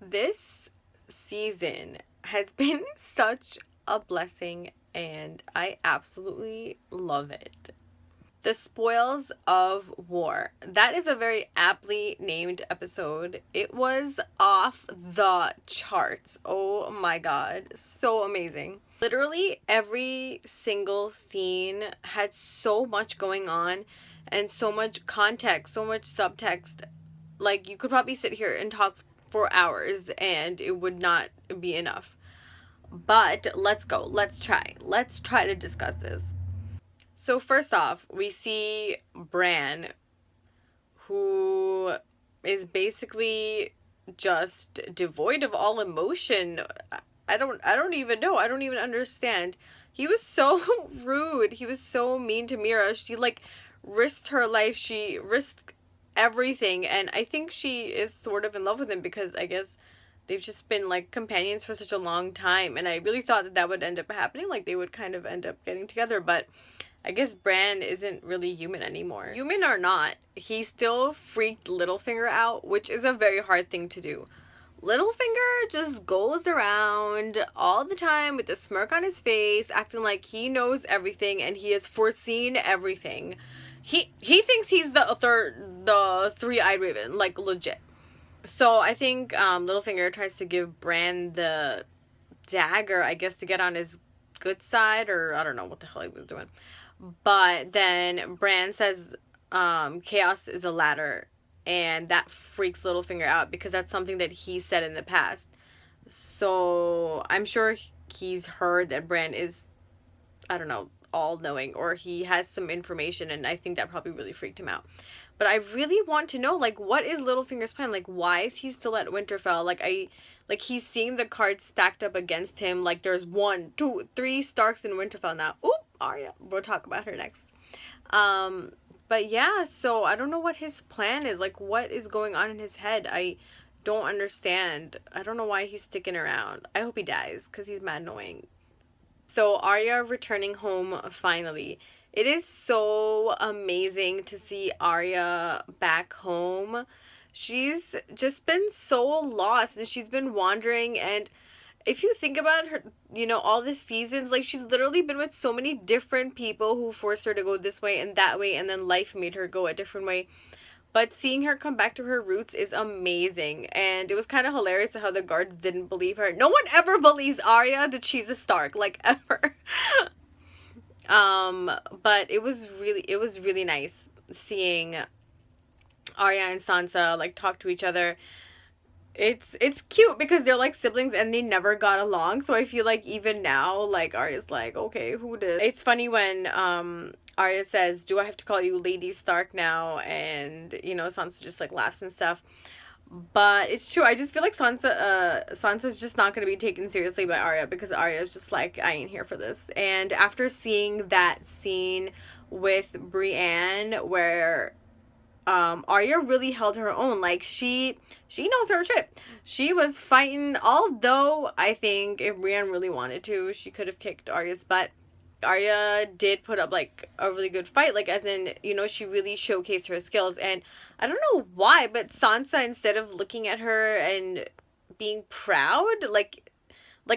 This season has been such a blessing and I absolutely love it. The Spoils of War. That is a very aptly named episode. It was off the charts. Oh my god. So amazing. Literally every single scene had so much going on and so much context, so much subtext. Like, you could probably sit here and talk for hours and it would not be enough. But let's go. Let's try. Let's try to discuss this. So first off, we see Bran, who is basically just devoid of all emotion. I don't even know. I don't even understand. He was so rude. He was so mean to Mira. She like risked her life. She risked everything, and I think she is sort of in love with him because I guess they've just been like companions for such a long time, and I really thought that that would end up happening, like they would kind of end up getting together, but I guess Bran isn't really human anymore. Human or not, he still freaked Littlefinger out, which is a very hard thing to do. Littlefinger just goes around all the time with a smirk on his face, acting like he knows everything and he has foreseen everything. He thinks he's the three-eyed raven, like legit. So I think Littlefinger tries to give Bran the dagger, I guess, to get on his good side, or I don't know what the hell he was doing. But then Bran says chaos is a ladder, and that freaks Littlefinger out because that's something that he said in the past. So I'm sure he's heard that Bran is, I don't know, all knowing, or he has some information, and I think that probably really freaked him out. But I really want to know, like, what is Littlefinger's plan? Like, why is he still at Winterfell? Like he's seeing the cards stacked up against him. Like, there's 1, 2, 3 Starks in Winterfell now. Oop, Arya. We'll talk about her next. But yeah, so I don't know what his plan is. Like, what is going on in his head? I don't understand. I don't know why he's sticking around. I hope he dies, because he's mad annoying. So Arya returning home finally. It is so amazing to see Arya back home. She's just been so lost and she's been wandering, and if you think about her, you know, all the seasons, like, she's literally been with so many different people who forced her to go this way and that way, and then life made her go a different way. But seeing her come back to her roots is amazing. And it was kind of hilarious how the guards didn't believe her. No one ever believes Arya that she's a Stark, like, ever. But it was really nice seeing Arya and Sansa like talk to each other. It's cute because they're like siblings and they never got along, so I feel like even now, like, Arya's like, okay, who did? It's funny when Arya says, do I have to call you Lady Stark now? And, you know, Sansa just like laughs and stuff. But it's true. I just feel like Sansa's just not going to be taken seriously by Arya, because Arya's just like, I ain't here for this. And after seeing that scene with Brienne where Arya really held her own, like, she knows her shit. She was fighting, although I think if Brienne really wanted to, she could have kicked Arya's butt. Arya did put up like a really good fight, like, as in, you know, she really showcased her skills. And I don't know why, but Sansa, instead of looking at her and being proud, like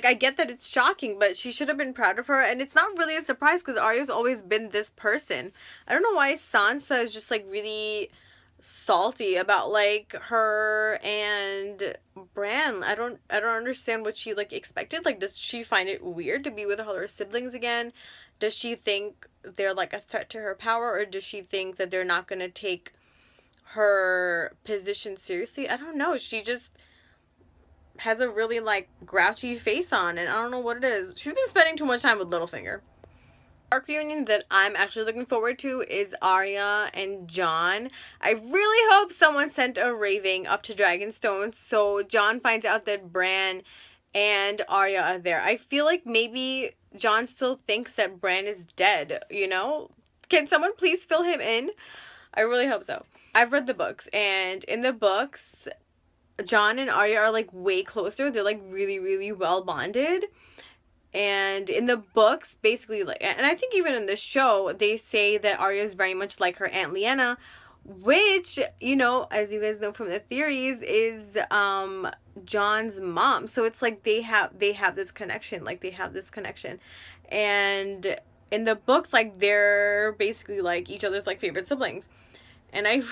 I get that it's shocking, but she should have been proud of her. And it's not really a surprise because Arya's always been this person. I don't know why Sansa is just like really salty about like her and Bran. I don't understand what she like expected. Like, does she find it weird to be with all her siblings again? Does she think they're like a threat to her power, or does she think that they're not going to take her position seriously? I don't know. She just has a really like grouchy face on, and I don't know what it is. She's been spending too much time with Littlefinger. Arc reunion that I'm actually looking forward to is Arya and Jon. I really hope someone sent a raving up to Dragonstone so Jon finds out that Bran and Arya are there. I feel like maybe Jon still thinks that Bran is dead, you know? Can someone please fill him in? I really hope so. I've read the books, and in the books, Jon and Arya are like way closer. They're like really well bonded. And in the books, basically, like, and I think even in the show, they say that Arya is very much like her Aunt Lyanna, which, you know, as you guys know from the theories, is John's mom. So it's like they have this connection, like they have this connection. And in the books, like they're basically like each other's like favorite siblings. And I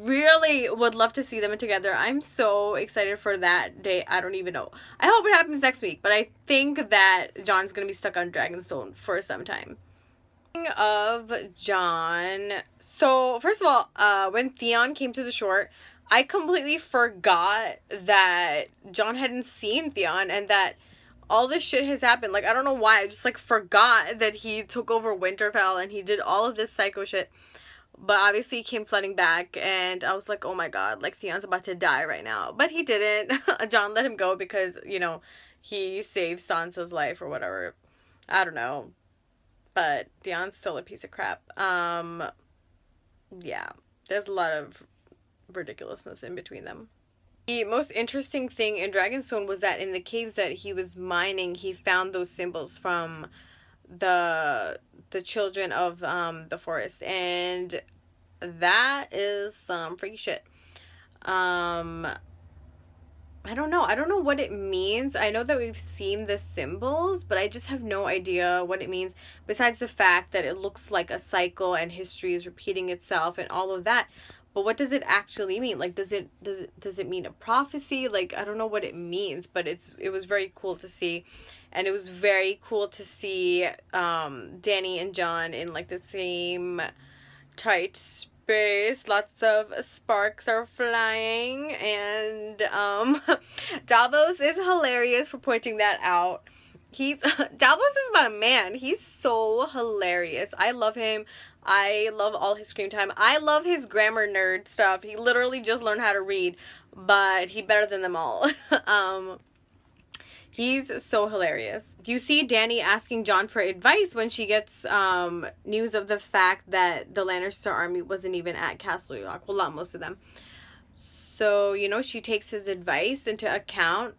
really would love to see them together. I'm so excited for that day. I don't even know. I hope it happens next week, but I think that John's gonna be stuck on Dragonstone for some time. Speaking of John, so first of all, when Theon came to the shore, I completely forgot that John hadn't seen Theon and that all this shit has happened. Like, I don't know why. I just like forgot that he took over Winterfell and he did all of this psycho shit. But obviously he came flooding back, and I was like, oh my god, like Theon's about to die right now. But he didn't. John let him go because, you know, he saved Sansa's life or whatever. I don't know. But Theon's still a piece of crap. Yeah. There's a lot of ridiculousness in between them. The most interesting thing in Dragonstone was that in the caves that he was mining, he found those symbols from the children of the forest, and that is some freaky shit. I don't know what it means. I know that we've seen the symbols, but I just have no idea what it means, besides the fact that it looks like a cycle and history is repeating itself and all of that. But what does it actually mean? Like, does it mean a prophecy? Like, I don't know what it means, but it was very cool to see. And it was very cool to see Dany and John in like the same tight space. Lots of sparks are flying, and Davos is hilarious for pointing that out. Davos is my man. He's so hilarious. I love him. I love all his screen time. I love his grammar nerd stuff. He literally just learned how to read, but he better than them all. He's so hilarious. You see Dany asking John for advice when she gets news of the fact that the Lannister army wasn't even at Castle Rock. Well, not most of them. So, you know, she takes his advice into account,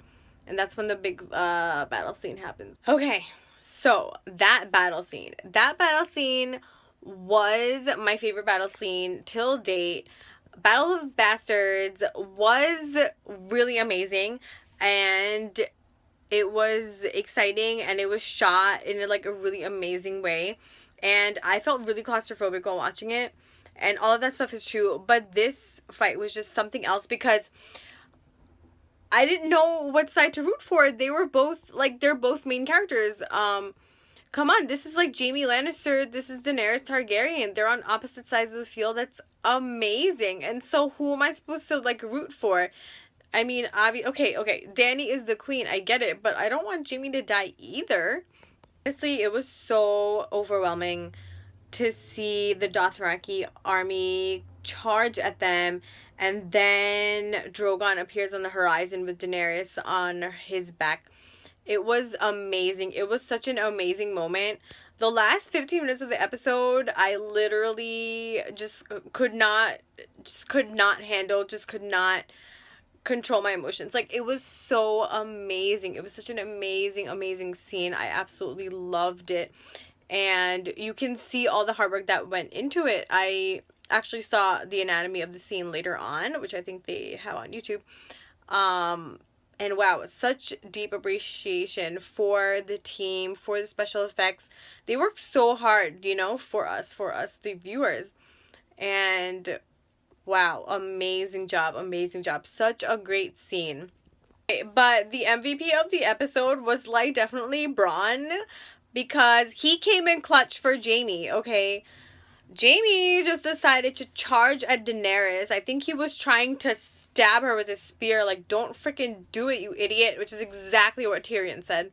and that's when the big battle scene happens. Okay, so that battle scene was my favorite battle scene till date. Battle of Bastards was really amazing, and it was exciting, and it was shot in like a really amazing way, and I felt really claustrophobic while watching it, and all of that stuff is true, but this fight was just something else because I didn't know what side to root for. They were both like, they're both main characters. Come on, this is like Jaime Lannister, this is Daenerys Targaryen. They're on opposite sides of the field. That's amazing. And so who am I supposed to like root for? I mean, okay, Dany is the queen, I get it, but I don't want Jaime to die either. Honestly, it was so overwhelming to see the Dothraki army charge at them, and then Drogon appears on the horizon with Daenerys on his back. It was amazing. It was such an amazing moment. The last 15 minutes of the episode, I literally just could not control my emotions. Like, it was so amazing. It was such an amazing scene. I absolutely loved it. And you can see all the hard work that went into it. I actually saw the anatomy of the scene later on, which I think they have on YouTube. And wow, such deep appreciation for the team, for the special effects. They worked so hard, you know, for us, the viewers. And wow, amazing job. Such a great scene. But the MVP of the episode was like definitely Bronn, because he came in clutch for Jaime, okay? Jaime just decided to charge at Daenerys. I think he was trying to stab her with his spear, like, don't freaking do it, you idiot, which is exactly what Tyrion said.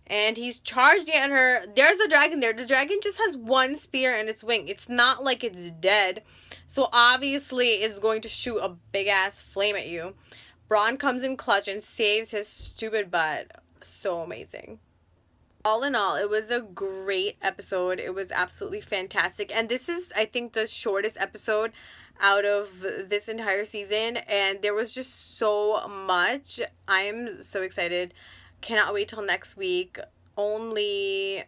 And he's charging at her. There's a dragon there. The dragon just has one spear in its wing. It's not like it's dead. So obviously it's going to shoot a big ass flame at you. Bronn comes in clutch and saves his stupid butt. So amazing. All in all, it was a great episode. It was absolutely fantastic. And this is, I think, the shortest episode out of this entire season. And there was just so much. I'm so excited. Cannot wait till next week. Only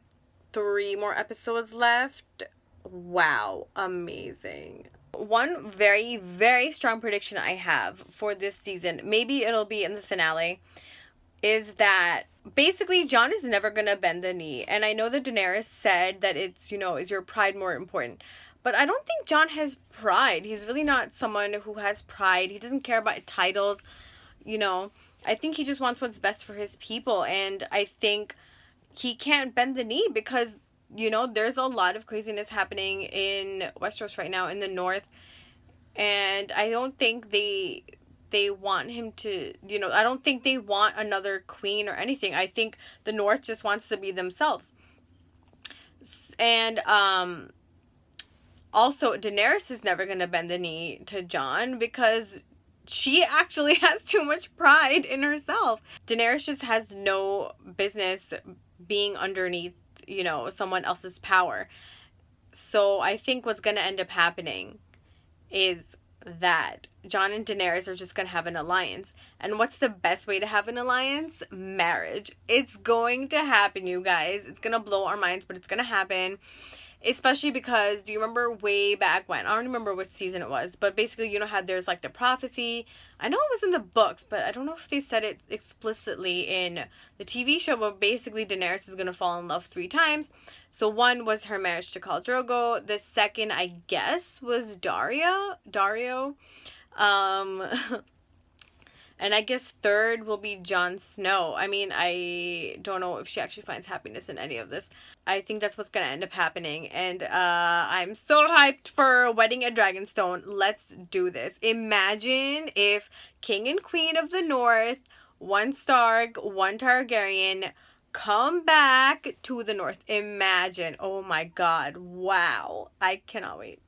3 more episodes left. Wow, amazing. one very, very strong prediction I have for this season, maybe it'll be in the finale, is that basically Jon is never gonna bend the knee. And I know that Daenerys said that it's, is your pride more important? But I don't think Jon has pride. He's really not someone who has pride. He doesn't care about titles, you know. I think he just wants what's best for his people. And I think he can't bend the knee because, there's a lot of craziness happening in Westeros right now, in the north. And I don't think they want him to, I don't think they want another queen or anything. I think the north just wants to be themselves. And also Daenerys is never going to bend the knee to Jon because she actually has too much pride in herself. Daenerys just has no business being underneath, someone else's power. So I think what's going to end up happening is that Jon and Daenerys are just going to have an alliance. And what's the best way to have an alliance? Marriage. It's going to happen, you guys. It's going to blow our minds, but it's going to happen. Especially because, do you remember way back when? I don't remember which season it was, but basically, how there's like the prophecy. I know it was in the books, but I don't know if they said it explicitly in the TV show, but basically Daenerys is going to fall in love 3 times. So one was her marriage to Khal Drogo. The second, I guess, was Dario. And I guess third will be Jon Snow. I mean, I don't know if she actually finds happiness in any of this. I think that's what's going to end up happening. And I'm so hyped for Wedding at Dragonstone. Let's do this. Imagine if King and Queen of the North, one Stark, one Targaryen, come back to the North. Imagine. Oh my God. Wow. I cannot wait.